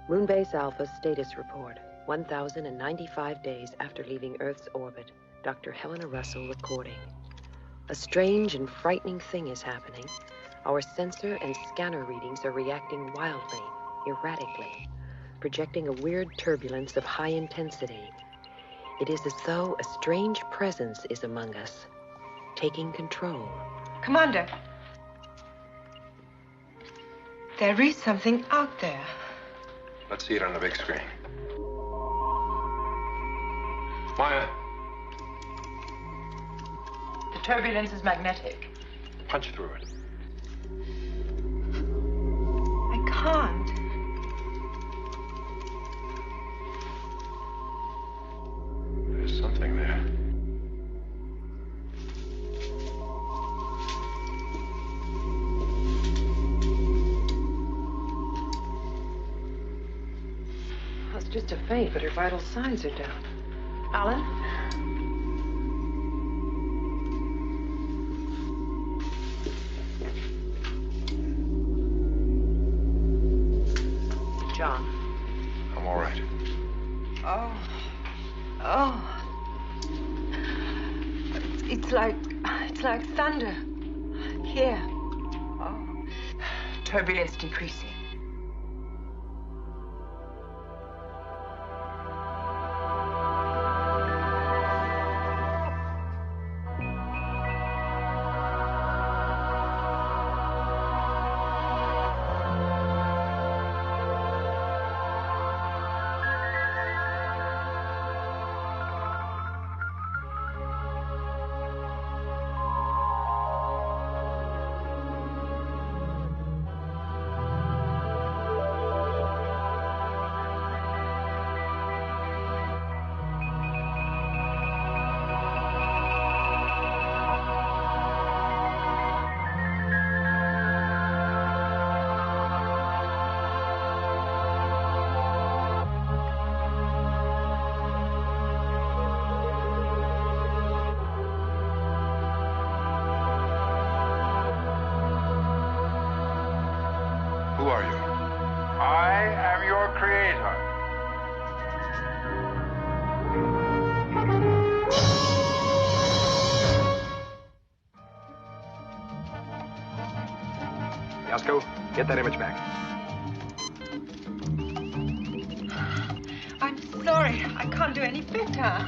Moonbase Alpha status report. 1,095 days after leaving Earth's orbit. Dr. Helena Russell recording. A strange and frightening thing is happening. Our sensor and scanner readings are reacting wildly, erratically, projecting a weird turbulence of high intensity. It is as though a strange presence is among us, taking control. Commander, there is something out there. Let's see it on the big screen. Maya. The turbulence is magnetic. Punch through it. I can't. There's something there. It's just a feint, but her vital signs are down. Alan? John. I'm all right. Oh. It's like thunder. Here. Oh. Turbulence decreasing. Who are you? I am your creator. Yasko, get that image back. I'm sorry. I can't do any better.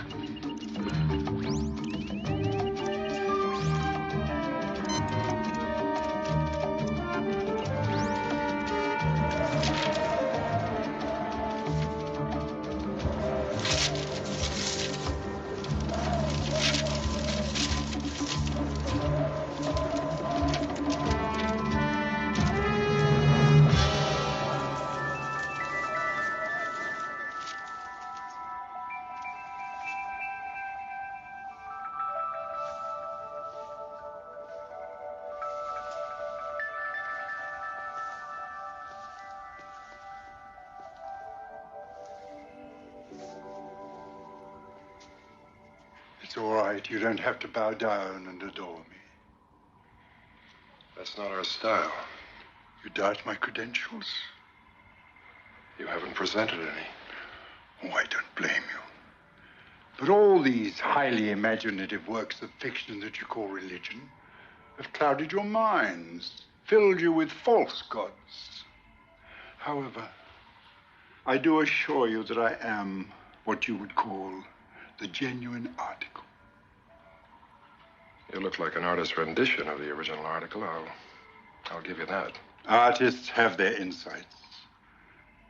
It's all right. You don't have to bow down and adore me. That's not our style. You doubt my credentials? You haven't presented any. Oh, I don't blame you. But all these highly imaginative works of fiction that you call religion have clouded your minds, filled you with false gods. However, I do assure you that I am what you would call the genuine article. You look like an artist's rendition of the original article. I'll give you that. Artists have their insights.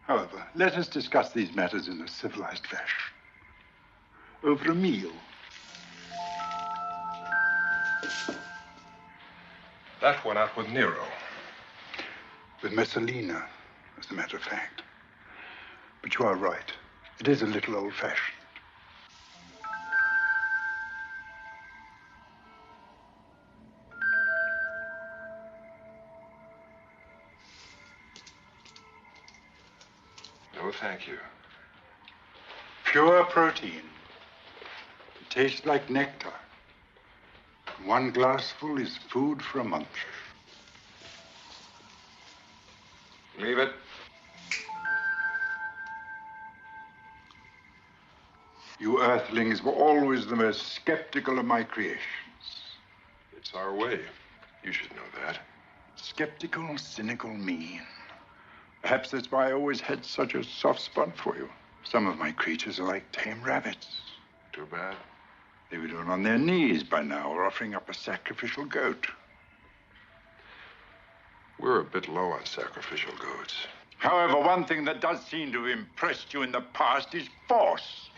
However, let us discuss these matters in a civilized fashion. Over a meal. That went out with Nero. With Messalina, as a matter of fact. But you are right. It is a little old-fashioned. No, thank you. Pure protein. It tastes like nectar. One glassful is food for a month. Leave it. You Earthlings were always the most skeptical of my creations. It's our way. You should know that. Skeptical, cynical, mean. Perhaps that's why I always had such a soft spot for you. Some of my creatures are like tame rabbits. Too bad. They would have been on their knees by now or offering up a sacrificial goat. We're a bit low on sacrificial goats. However, one thing that does seem to have impressed you in the past is force.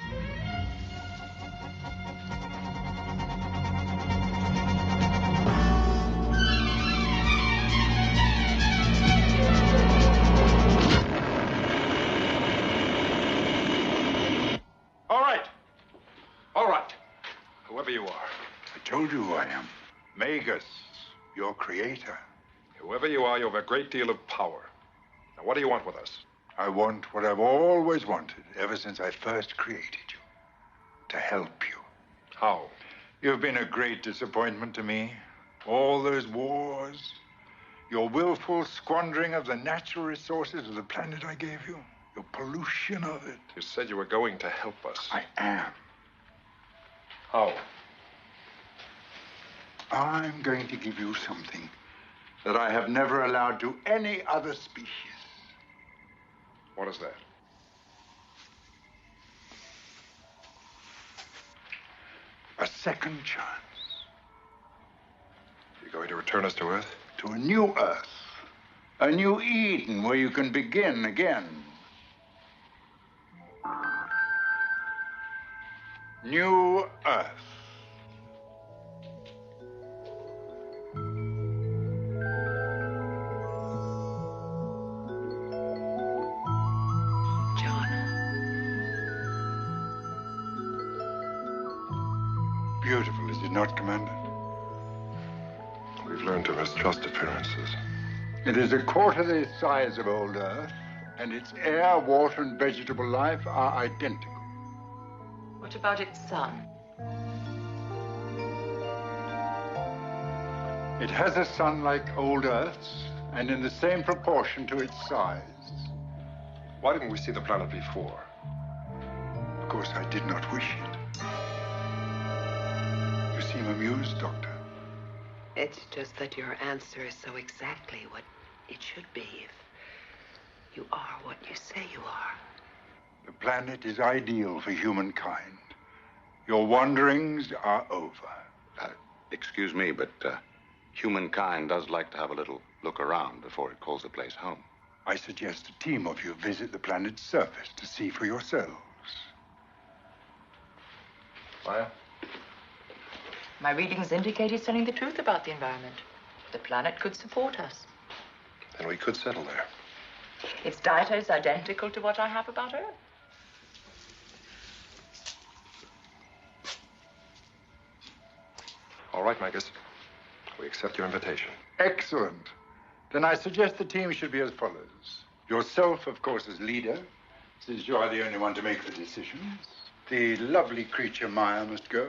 All right. Whoever you are. I told you who I am. Magus, your creator. Whoever you are, you have a great deal of power. Now, what do you want with us? I want what I've always wanted, ever since I first created you. To help you. How? You've been a great disappointment to me. All those wars. Your willful squandering of the natural resources of the planet I gave you. Your pollution of it. You said you were going to help us. I am. How? I'm going to give you something that I have never allowed to any other species. What is that? A second chance. You're going to return us to Earth? To a new Earth. A new Eden where you can begin again. New Earth. Beautiful, is it not, Commander? We've learned to mistrust appearances. It is a quarter the size of old Earth, and its air, water, and vegetable life are identical. What about its sun? It has a sun like old Earth's, and in the same proportion to its size. Why didn't we see the planet before? Of course, I did not wish it. You seem amused, Doctor. It's just that your answer is so exactly what it should be if you are what you say you are. The planet is ideal for humankind. Your wanderings are over. Excuse me, but humankind does like to have a little look around before it calls the place home. I suggest a team of you visit the planet's surface to see for yourselves. Maya? My readings indicate he's telling the truth about the environment. The planet could support us. Then we could settle there. Its data is identical to what I have about Earth. All right, Magus. We accept your invitation. Excellent. Then I suggest the team should be as follows. Yourself, of course, as leader, since you are the only one to make the decisions. The lovely creature Maya must go,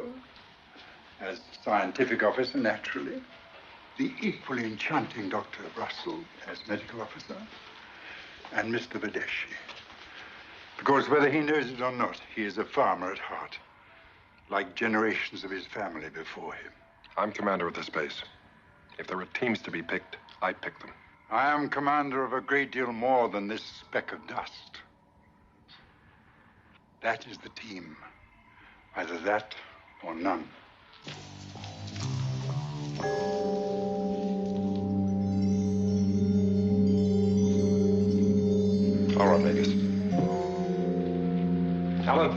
as scientific officer, naturally. The equally enchanting Dr. Russell as medical officer. And Mr. Badeshi. Because whether he knows it or not, he is a farmer at heart. Like generations of his family before him. I'm commander of this base. If there are teams to be picked, I pick them. I am commander of a great deal more than this speck of dust. That is the team. Either that or none. All right, Magus. Alan,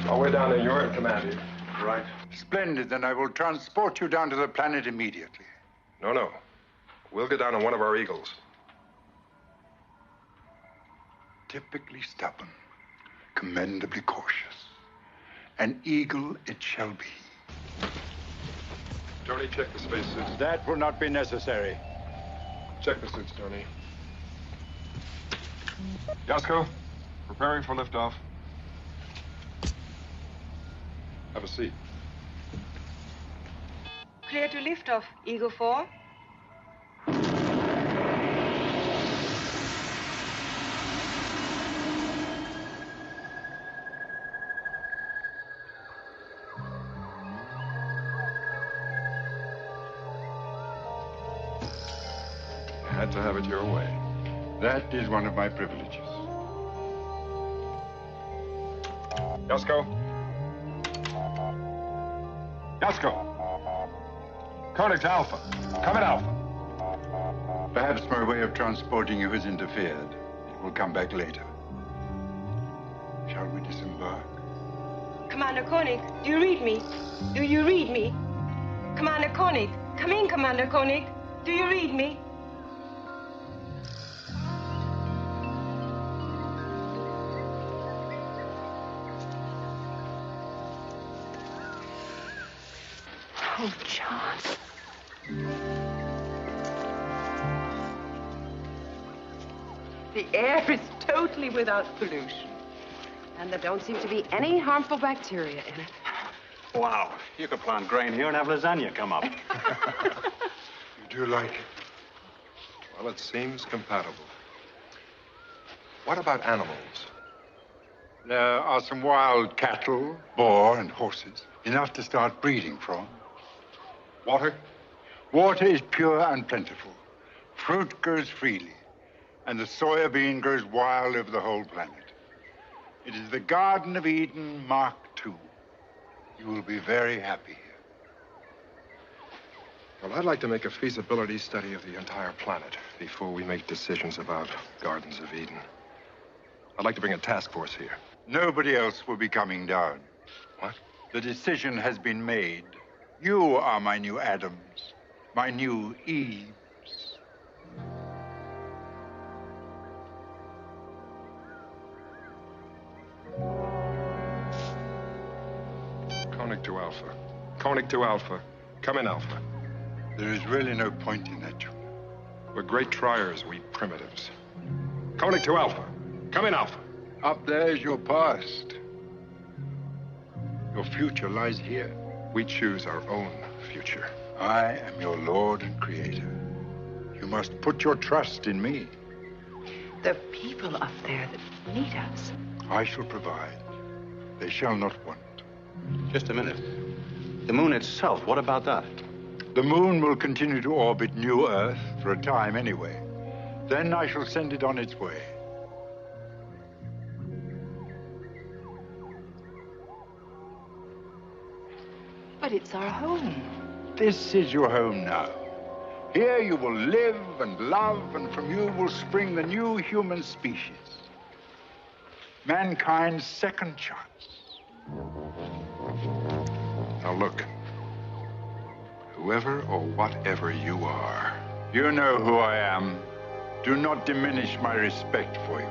while we're down there, you're in command here. Right. Splendid. Then I will transport you down to the planet immediately. No. We'll get down on one of our eagles. Typically stubborn, commendably cautious. An eagle it shall be. Tony, check the spacesuits. That will not be necessary. Check the suits, Tony. Yasko, preparing for liftoff. Have a seat. Clear to liftoff, Eagle 4. had to have it your way. That is one of my privileges. Yasko. Yasko. Koenig to Alpha. Come in, Alpha. Perhaps my way of transporting you has interfered. It will come back later. Shall we disembark? Commander Koenig, do you read me? Do you read me? Commander Koenig, come in, Commander Koenig. Do you read me? Oh, John. The air is totally without pollution. And there don't seem to be any harmful bacteria in it. Wow. You could plant grain here and have lasagna come up. You do like it? Well, it seems compatible. What about animals? There are some wild cattle, boar, and horses. Enough to start breeding from. Water? Water is pure and plentiful. Fruit grows freely. And the soya bean grows wild over the whole planet. It is the Garden of Eden Mark II. You will be very happy here. Well, I'd like to make a feasibility study of the entire planet before we make decisions about Gardens of Eden. I'd like to bring a task force here. Nobody else will be coming down. What? The decision has been made. You are my new Adams, my new Eves. Koenig to Alpha. Koenig to Alpha. Come in, Alpha. There is really no point in that, Junior. We're great triers, we primitives. Koenig to Alpha. Come in, Alpha. Up there is your past. Your future lies here. We choose our own future. I am your Lord and Creator. You must put your trust in me. The people up there that need us. I shall provide. They shall not want. Just a minute. The moon itself, what about that? The moon will continue to orbit New Earth for a time anyway. Then I shall send it on its way. But it's our home. This is your home now. Here you will live and love, and from you will spring the new human species. Mankind's second chance. Now look. Whoever or whatever you are. You know who I am. Do not diminish my respect for you.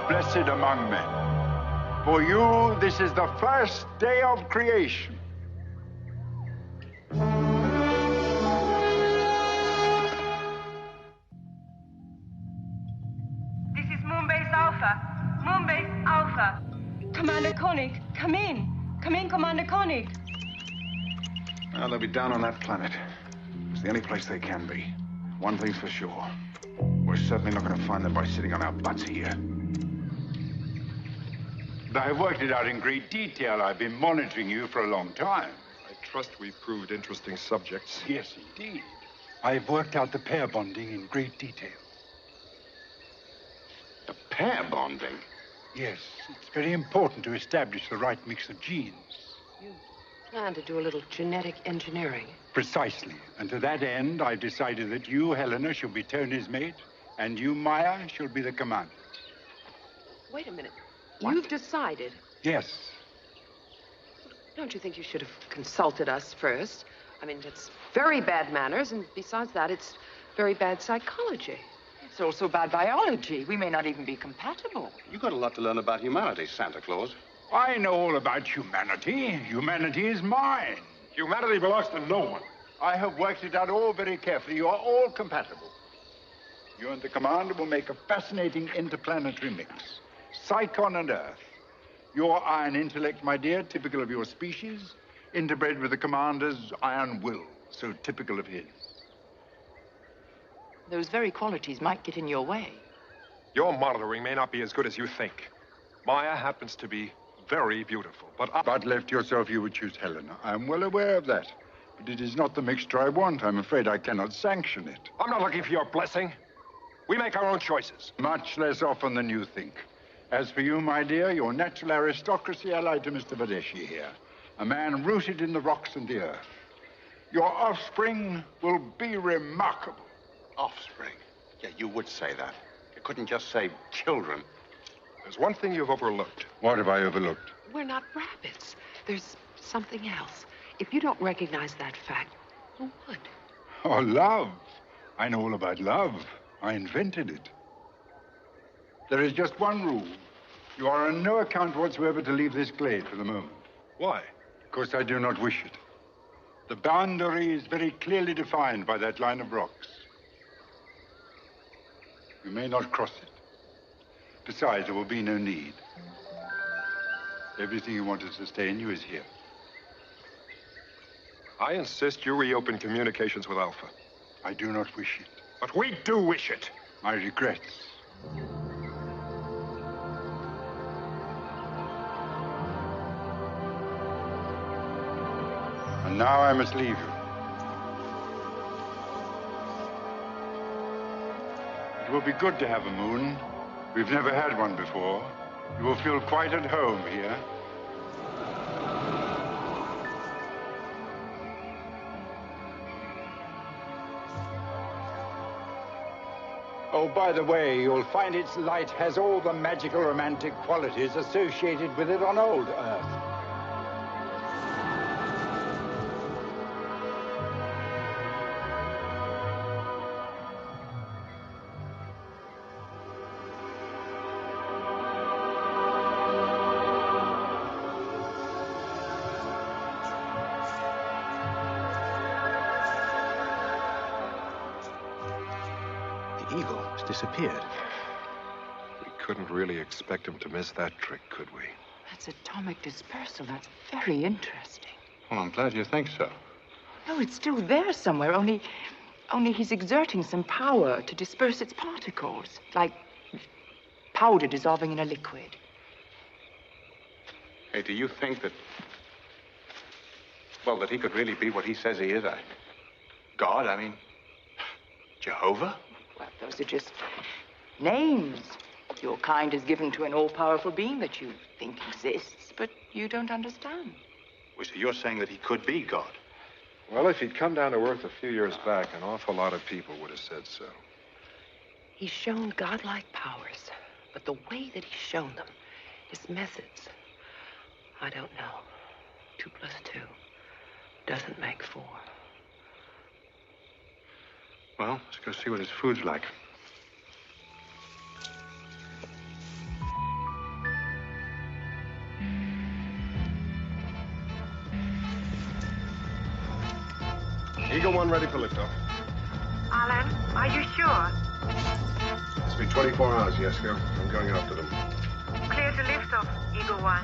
Blessed among men. For you, this is the first day of creation. This is Moonbase Alpha. Moonbase Alpha. Commander Koenig, come in. Come in, Commander Koenig. Well, they'll be down on that planet. It's the only place they can be. One thing's for sure. We're certainly not going to find them by sitting on our butts here. I've worked it out in great detail. I've been monitoring you for a long time. I trust we proved interesting subjects. Yes, indeed. I've worked out the pair bonding in great detail. The pair bonding? Yes, it's very important to establish the right mix of genes. You plan to do a little genetic engineering. Precisely. And to that end, I've decided that you, Helena, shall be Tony's mate, and you, Maya, shall be the commander. Wait a minute. What? You've decided. Yes. Don't you think you should have consulted us first? I mean, it's very bad manners, and besides that, it's very bad psychology. It's also bad biology. We may not even be compatible. You got a lot to learn about humanity, Santa Claus. I know all about humanity. Humanity is mine. Humanity belongs to no one. I have worked it out all very carefully. You are all compatible. You and the commander will make a fascinating interplanetary mix. Psychon and Earth. Your iron intellect, my dear, typical of your species, interbred with the commander's iron will, so typical of his. Those very qualities might get in your way. Your monitoring may not be as good as you think. Maya happens to be very beautiful, but left to yourself, you would choose Helena. I'm well aware of that. But it is not the mixture I want. I'm afraid I cannot sanction it. I'm not looking for your blessing. We make our own choices. Much less often than you think. As for you, my dear, your natural aristocracy allied to Mr. Badeshi here. A man rooted in the rocks and the earth. Your offspring will be remarkable. Offspring? Yeah, you would say that. You couldn't just say children. There's one thing you've overlooked. What have I overlooked? We're not rabbits. There's something else. If you don't recognize that fact, who would? Oh, love. I know all about love. I invented it. There is just one rule. You are on no account whatsoever to leave this glade for the moment. Why? Because I do not wish it. The boundary is very clearly defined by that line of rocks. You may not cross it. Besides, there will be no need. Everything you want to sustain you is here. I insist you reopen communications with Alpha. I do not wish it. But we do wish it. My regrets. And now I must leave you. It will be good to have a moon. We've never had one before. You will feel quite at home here. Oh, by the way, you'll find its light has all the magical romantic qualities associated with it on old Earth. Disappeared. We couldn't really expect him to miss that trick, could we? That's atomic dispersal. That's very interesting. Well, I'm glad you think so. No, it's still there somewhere, only he's exerting some power to disperse its particles, like powder dissolving in a liquid. Hey, do you think that, well, that he could really be what he says he is? God, I mean, Jehovah? Well, those are just names your kind has given to an all-powerful being that you think exists, but you don't understand. Well, so you're saying that he could be God? Well, if he'd come down to Earth a few years back, an awful lot of people would have said so. He's shown godlike powers, but the way that he's shown them, his methods, I don't know. 2 + 2 doesn't make 4. Well, let's go see what his food's like. Eagle 1 ready for liftoff. Alan, are you sure? It's been 24 hours, Jesko. I'm going after them. Clear to lift off, Eagle 1.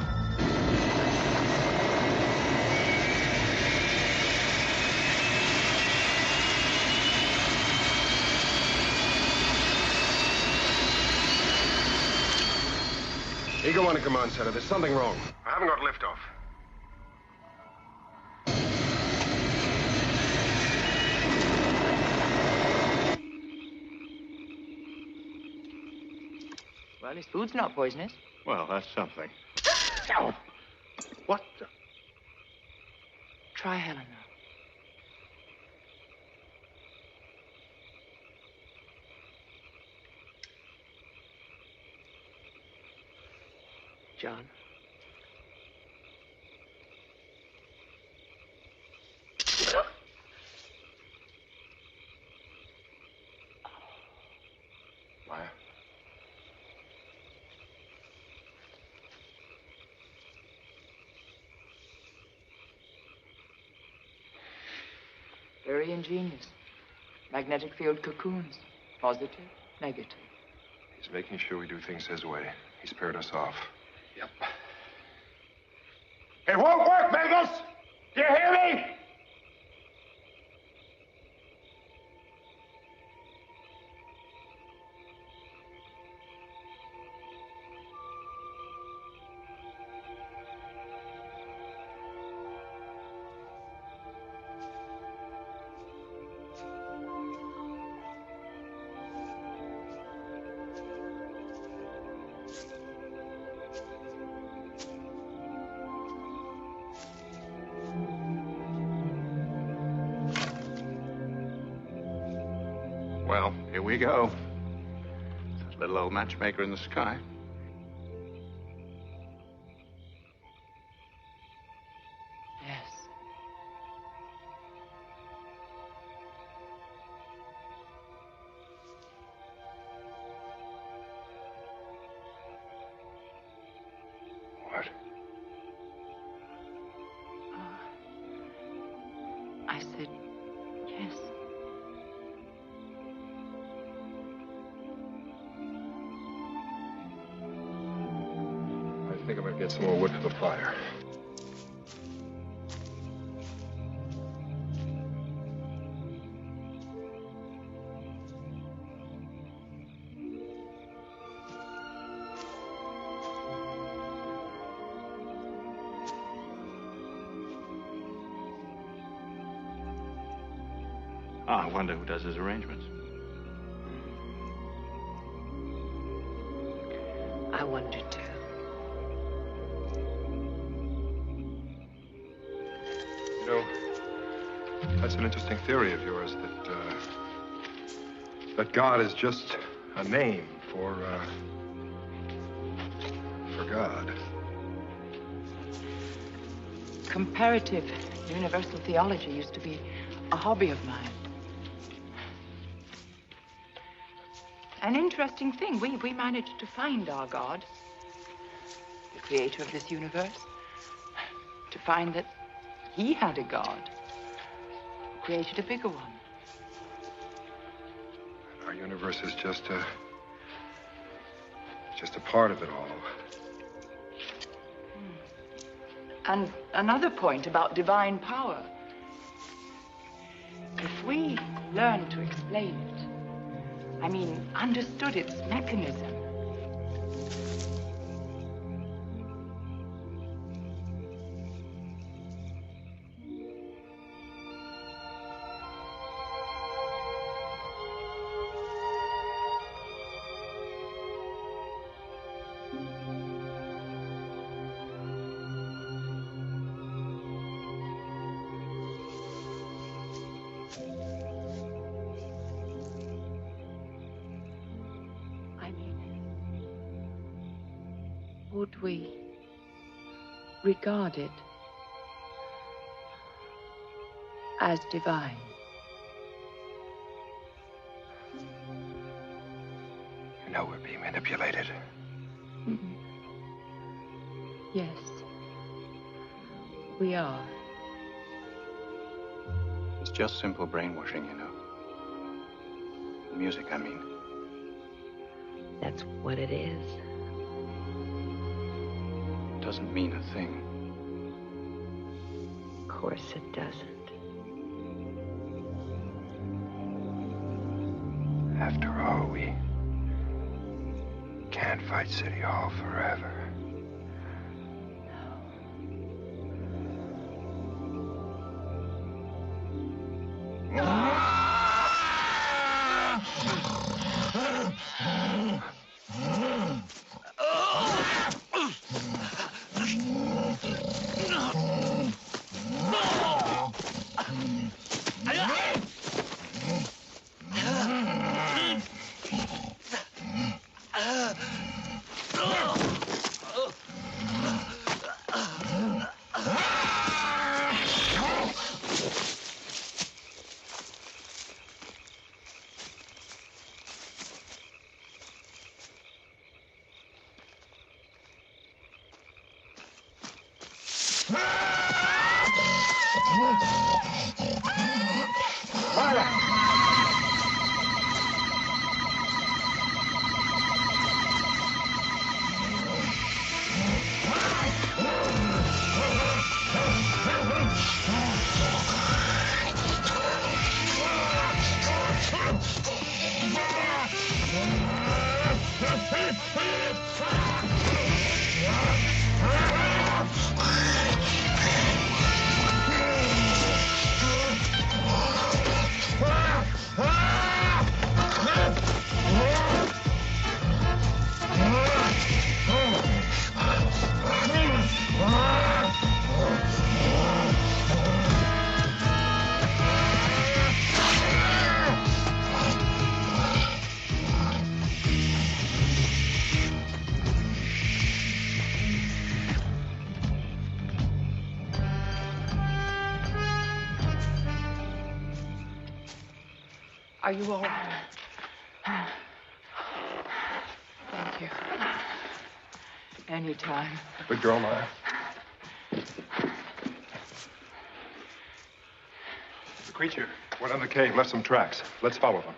Eagle 1 to command center. There's something wrong. I haven't got liftoff. Well, his food's not poisonous. Well, that's something. What the? Try Helena. John. Maya. Very ingenious. Magnetic field cocoons. Positive, negative. He's making sure we do things his way. He's paired us off. Yep. Do you hear me? Well, here we go. That little old matchmaker in the sky. Yes. What? I said yes. I think I'm gonna get some more wood for the fire. I wonder who does his arrangements. I wondered too. You know, that's an interesting theory of yours, that God is just a name for God. Comparative universal theology used to be a hobby of mine. An interesting thing, we managed to find our God, the creator of this universe, to find that he had a God who created a bigger one. Our universe is just a part of it all. And another point about divine power. If we learn to explain it, I mean, understood its mechanism, would we regard it as divine? You know we're being manipulated. Mm-mm. Yes, we are. It's just simple brainwashing, you know. The music, I mean. That's what it is. Doesn't mean a thing. Of course it doesn't. After all, we can't fight City Hall forever. Are you all right? Thank you. Anytime. Big girl, Maya. The creature went in the cave, left some tracks. Let's follow them.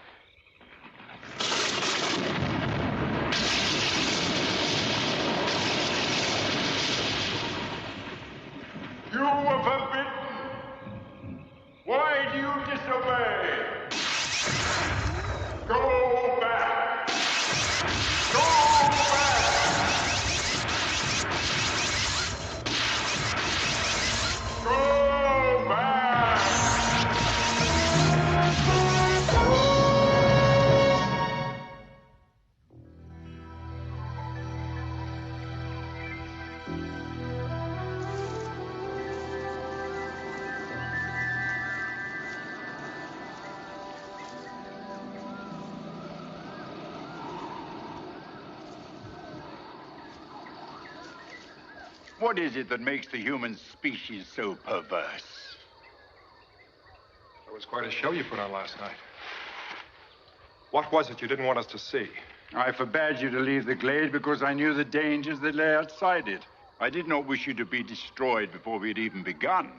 You were forbidden. Why do you disobey? Go back! Go back! Go back! What is it that makes the human species so perverse? That was quite a show you put on last night. What was it you didn't want us to see? I forbade you to leave the glade because I knew the dangers that lay outside it. I did not wish you to be destroyed before we had even begun.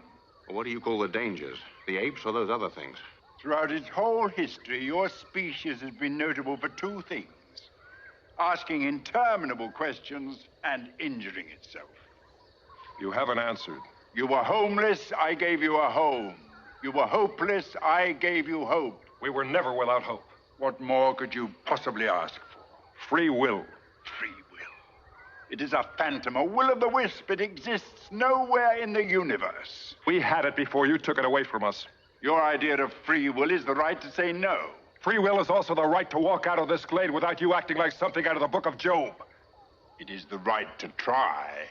Well, what do you call the dangers? The apes or those other things? Throughout its whole history, your species has been notable for two things: asking interminable questions and injuring itself. You haven't answered. You were homeless, I gave you a home. You were hopeless, I gave you hope. We were never without hope. What more could you possibly ask for? Free will. Free will. It is a phantom, a will-o'-the-wisp. It exists nowhere in the universe. We had it before you took it away from us. Your idea of free will is the right to say no. Free will is also the right to walk out of this glade without you acting like something out of the book of Job. It is the right to try.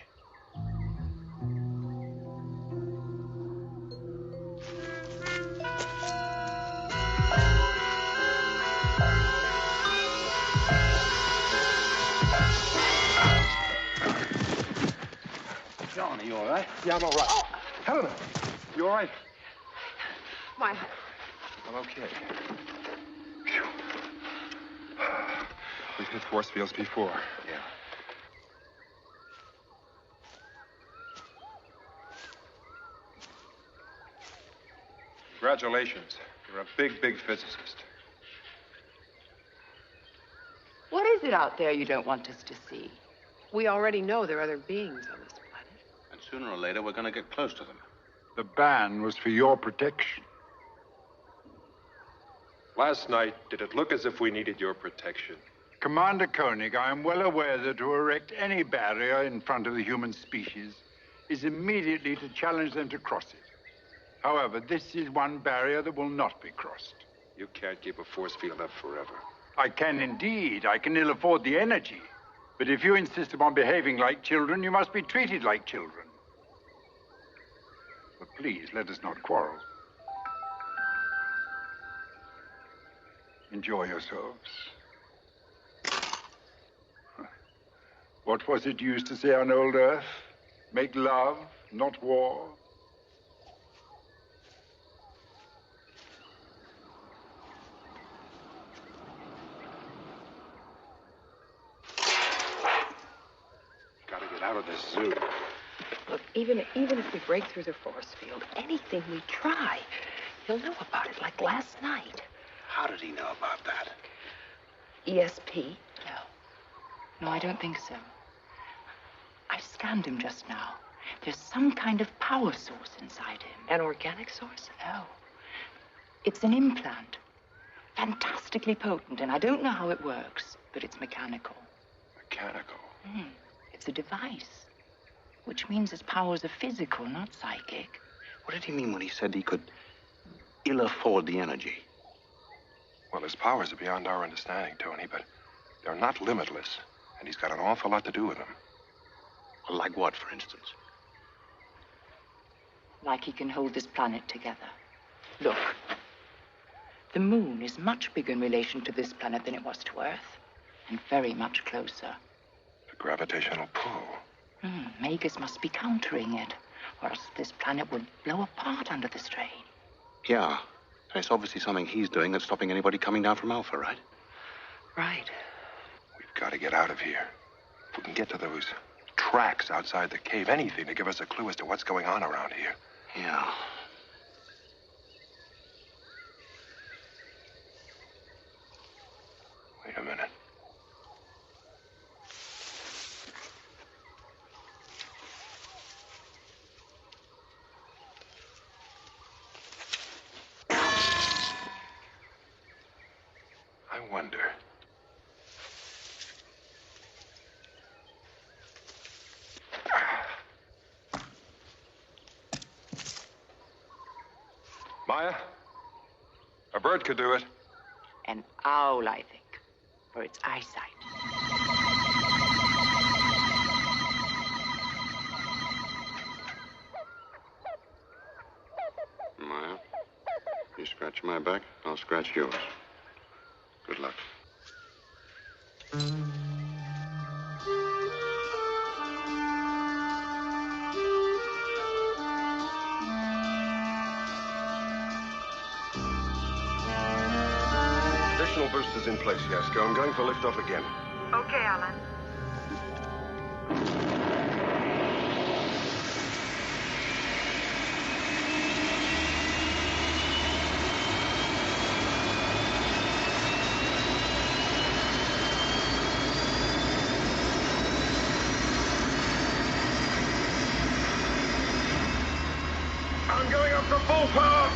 John, are you all right? Yeah, I'm all right. Oh. Helena, you all right? Maya. I'm okay. Phew. We've hit force fields before. Yeah. Congratulations. You're a big, big physicist. What is it out there you don't want us to see? We already know there are other beings on this planet. And sooner or later, we're going to get close to them. The ban was for your protection. Last night, did it look as if we needed your protection? Commander Koenig, I am well aware that to erect any barrier in front of the human species is immediately to challenge them to cross it. However, this is one barrier that will not be crossed. You can't keep a force field up forever. I can indeed. I can ill afford the energy. But if you insist upon behaving like children, you must be treated like children. But please, let us not quarrel. Enjoy yourselves. What was it you used to say on old Earth? Make love, not war. Gotta get out of this zoo. Look, even if we break through the force field, anything we try, he'll know about it, like last night. How did he know about that? ESP? No, I don't think so. I scanned him just now. There's some kind of power source inside him. An organic source? No. It's an implant. Fantastically potent, and I don't know how it works, but it's mechanical. mechanical. It's a device, which means its powers are physical, not psychic. What did he mean when he said he could ill afford the energy? Well, his powers are beyond our understanding, Tony, but they're not limitless. And he's got an awful lot to do with them. Well, like what, for instance? Like he can hold this planet together. Look, the moon is much bigger in relation to this planet than it was to Earth, and very much closer. The gravitational pull. Magus must be countering it, or else this planet would blow apart under the strain. Yeah. And it's obviously something he's doing that's stopping anybody coming down from Alpha, right? Right. We've got to get out of here. If we can get to those tracks outside the cave, anything to give us a clue as to what's going on around here. Yeah. Wait a minute. I wonder. Maya? A bird could do it. An owl, I think, for its eyesight. Maya, you scratch my back, I'll scratch yours. Good luck. Additional boosters in place, Yasko. I'm going for liftoff again. Okay, Alan. I'm going up to full power!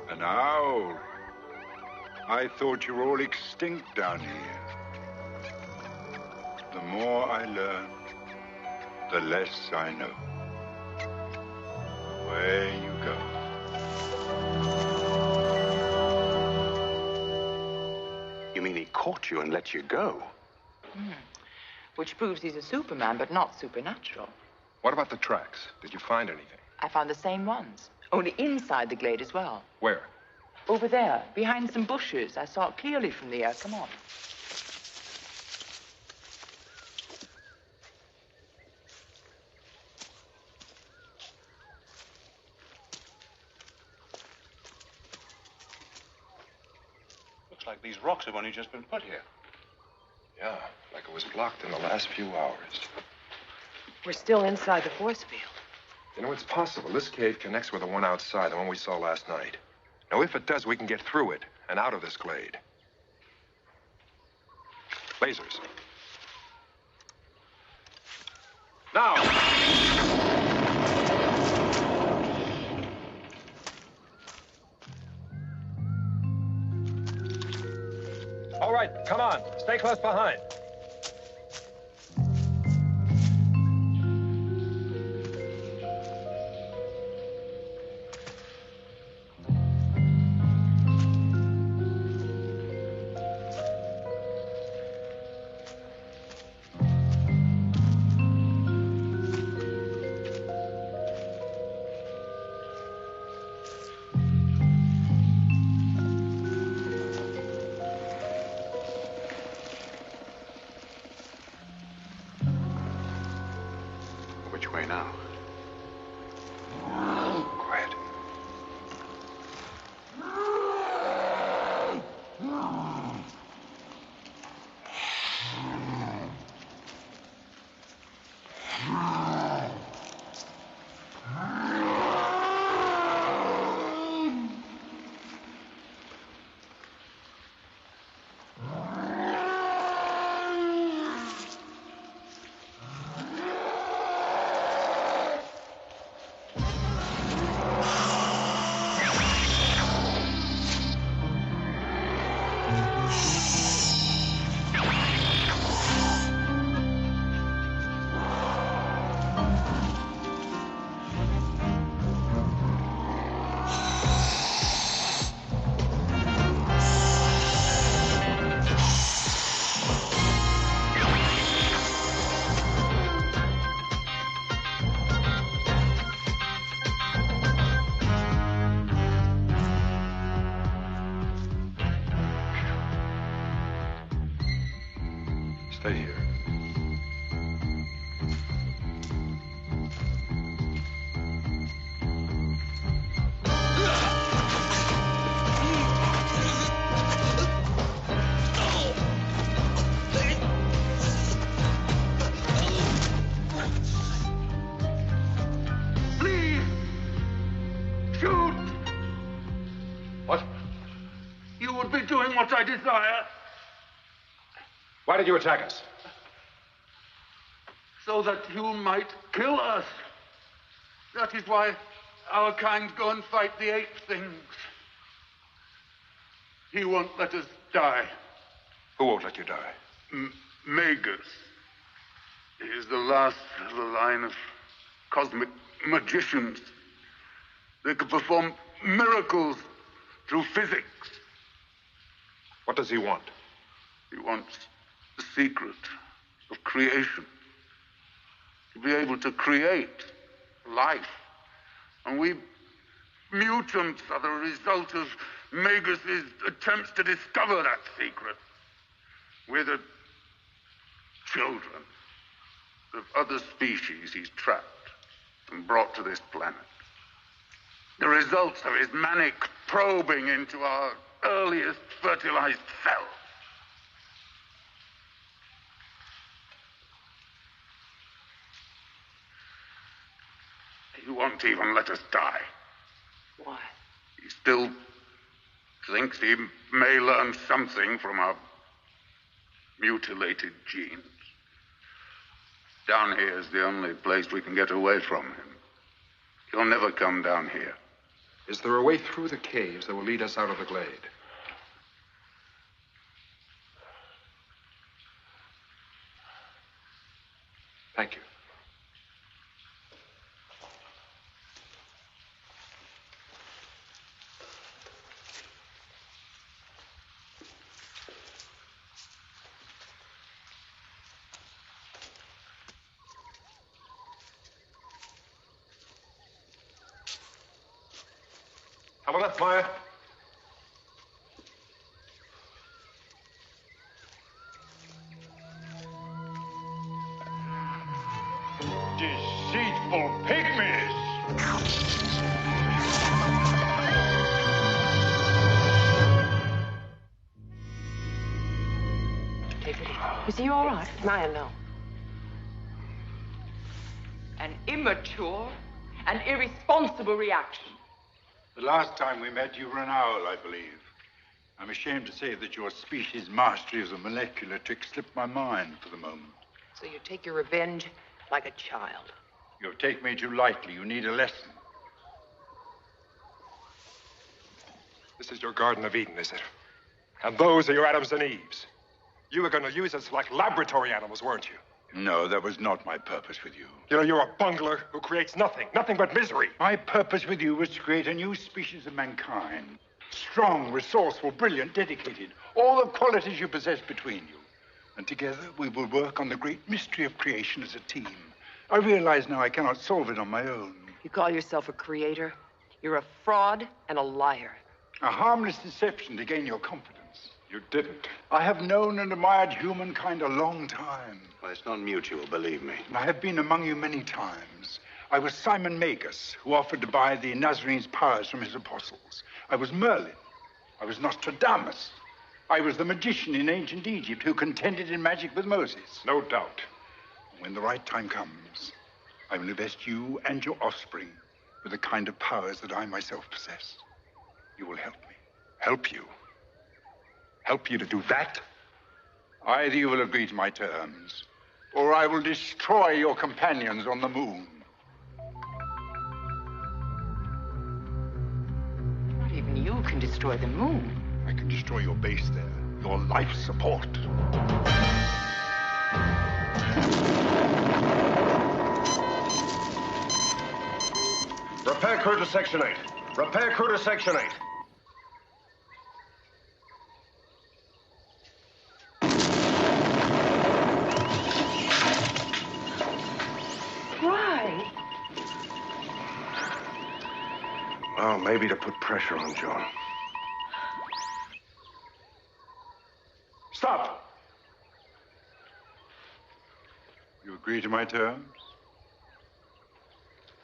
An owl. I thought you were all extinct down here. The more I learn, the less I know. Where you go. You mean he caught you and let you go? Which proves he's a Superman, but not supernatural. What about the tracks? Did you find anything? I found the same ones, only inside the glade as well. Where? Over there, behind some bushes. I saw it clearly from the air. Come on. Looks like these rocks have only just been put here. Yeah, like it was blocked in the last few hours. We're still inside the force field. You know, it's possible this cave connects with the one outside, the one we saw last night. Now, if it does, we can get through it and out of this glade. Lasers. Now! All right, come on. Stay close behind. Stay here. Please! Shoot! What? You would be doing what I desire. Why did you attack us? So that you might kill us. That is why our kind go and fight the ape things. He won't let us die. Who won't let you die? Magus. He is the last of the line of cosmic magicians. They can perform miracles through physics. What does he want? He wants the secret of creation. To be able to create life. And we mutants are the result of Magus's attempts to discover that secret. We're the children of other species he's trapped and brought to this planet. The results of his manic probing into our earliest fertilized cells. He won't even let us die. Why? He still thinks he may learn something from our mutilated genes. Down here is the only place we can get away from him. He'll never come down here. Is there a way through the caves that will lead us out of the glade? Thank you. Helena, Maya. Deceitful pygmies! Take it easy. Is he all right? Maya, no. An immature and irresponsible reaction. The last time we met, you were an owl, I believe. I'm ashamed to say that your species' mastery of the molecular trick slipped my mind for the moment. So you take your revenge like a child. You take me too lightly. You need a lesson. This is your Garden of Eden, is it? And those are your Adams and Eves. You were going to use us like laboratory animals, weren't you? No, that was not my purpose with you. You know, you're a bungler who creates nothing but misery. My purpose with you was to create a new species of mankind. Strong, resourceful, brilliant, dedicated. All the qualities you possess between you. And together we will work on the great mystery of creation as a team. I realize now I cannot solve it on my own. You call yourself a creator? You're a fraud and a liar. A harmless deception to gain your confidence. You didn't. I have known and admired humankind a long time. Well, it's not mutual, believe me. I have been among you many times. I was Simon Magus, who offered to buy the Nazarene's powers from his apostles. I was Merlin. I was Nostradamus. I was the magician in ancient Egypt who contended in magic with Moses. No doubt. When the right time comes, I will invest you and your offspring with the kind of powers that I myself possess. You will help me. Help you? Help you to do that? Either you will agree to my terms, or I will destroy your companions on the moon. Not even you can destroy the moon. I can destroy your base there, your life support. Repair crew to Section 8. Repair crew to Section 8. Why? Well, maybe to put pressure on John. Stop! You agree to my terms?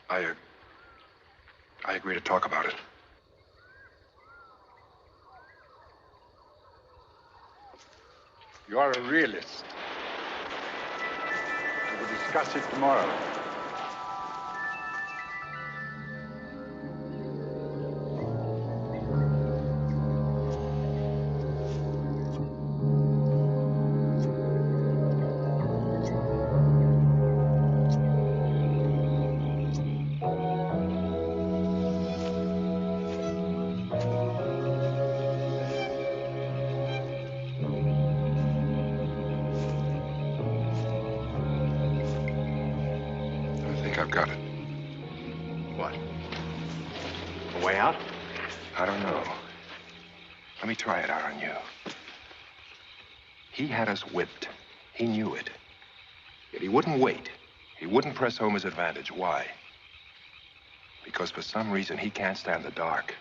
I agree to talk about it. You are a realist. We will discuss it tomorrow. I've got it. What? A way out? I don't know. Let me try it out on you. He had us whipped. He knew it. Yet he wouldn't wait. He wouldn't press home his advantage. Why? Because for some reason he can't stand the dark.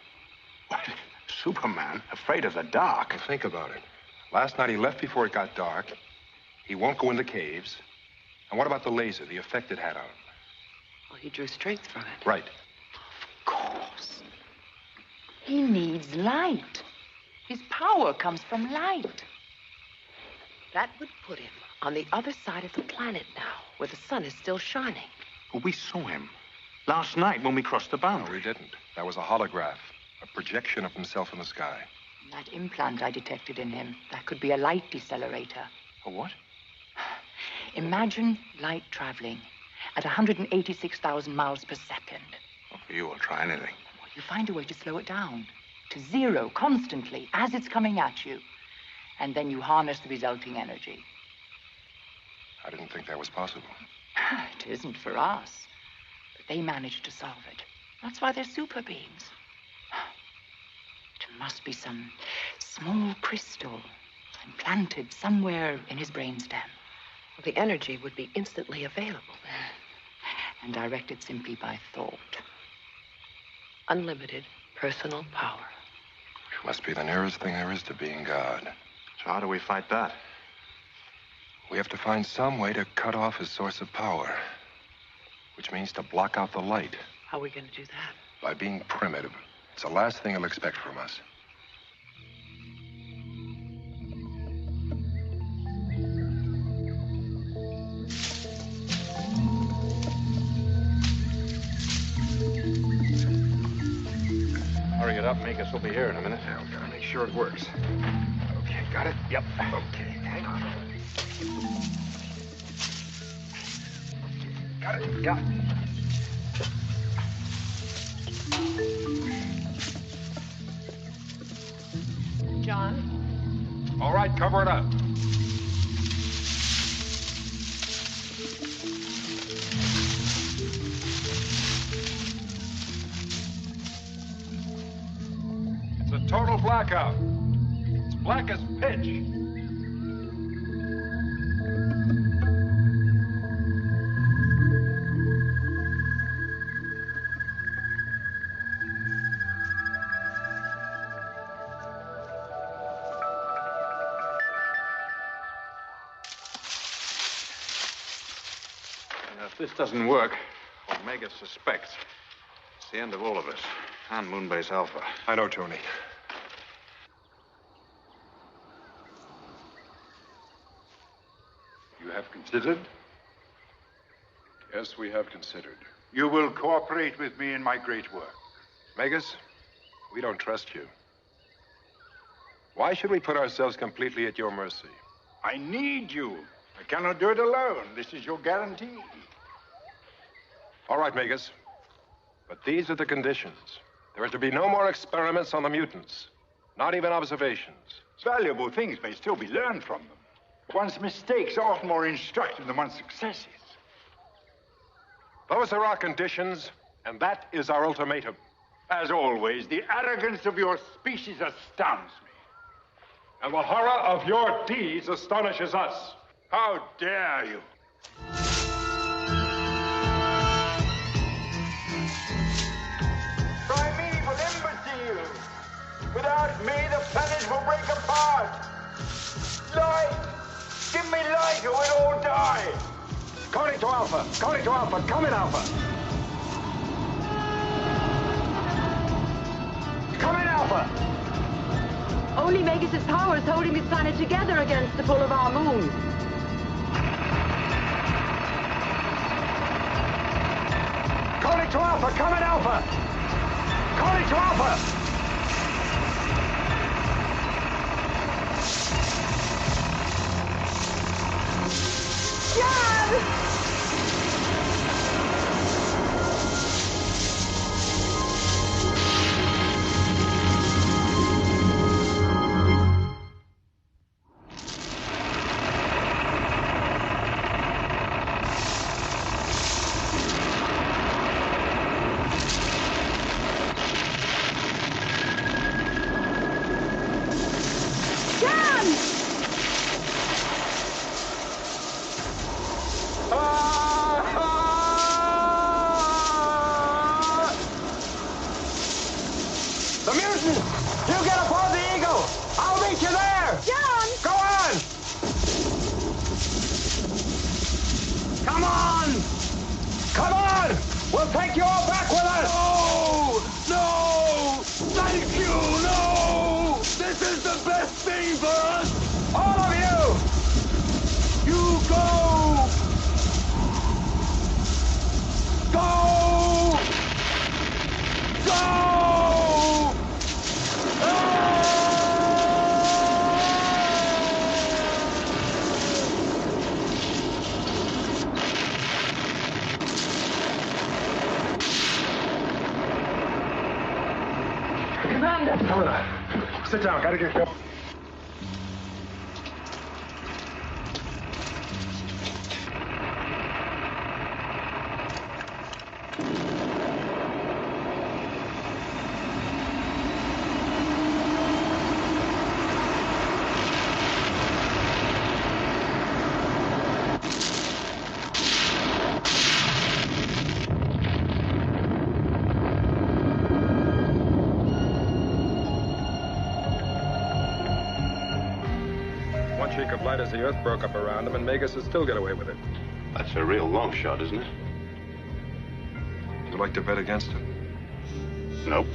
What? Superman? Afraid of the dark? Well, think about it. Last night he left before it got dark. He won't go in the caves. And what about the laser, the effect it had on him? Well, he drew strength from it. Right. Of course. He needs light. His power comes from light. That would put him on the other side of the planet now, where the sun is still shining. Well, we saw him last night when we crossed the No, boundary. we didn't. That was a holograph, a projection of himself in the sky. That implant I detected in him, that could be a light decelerator. A what? Imagine light traveling at 186,000 miles per second. Well, for you, I'll try anything. Well, you find a way to slow it down to zero constantly as it's coming at you. And then you harness the resulting energy. I didn't think that was possible. It isn't for us. But they managed to solve it. That's why they're super beings. It must be some small crystal implanted somewhere in his brainstem. Well, the energy would be instantly available. And directed simply by thought. Unlimited personal power. It must be the nearest thing there is to being God. So how do we fight that? We have to find some way to cut off his source of power, which means to block out the light. How are we going to do that? By being primitive. It's the last thing he'll expect from us. Hurry it up, make us. We'll be here in a minute. Yeah, we gotta make sure it works. Okay, got it? Yep. Okay, hang on. Got it? Yeah. John? All right, cover it up. It's a total blackout. It's black as pitch. If this doesn't work, Omega suspects it's the end of all of us. And Moonbase Alpha. I know, Tony. You have considered? Yes, we have considered. You will cooperate with me in my great work. Megas, we don't trust you. Why should we put ourselves completely at your mercy? I need you. I cannot do it alone. This is your guarantee. All right, Megas. But these are the conditions. There are to be no more experiments on the mutants. Not even observations. Valuable things may still be learned from them. One's mistakes are often more instructive than one's successes. Those are our conditions, and that is our ultimatum. As always, the arrogance of your species astounds me. And the horror of your deeds astonishes us. How dare you? Primeval imbecile! Without me, the planet will break apart. Light! Give me light or we'll all die! Calling to Alpha! Calling to Alpha! Come in, Alpha! Come in, Alpha! Only Megas' power is holding this planet together against the pull of our moon. Calling to Alpha! Come in, Alpha! Calling to Alpha! Sit down, gotta get going. As the Earth broke up around him, and Megas would still get away with it. That's a real long shot, isn't it? Would you like to bet against it? Nope.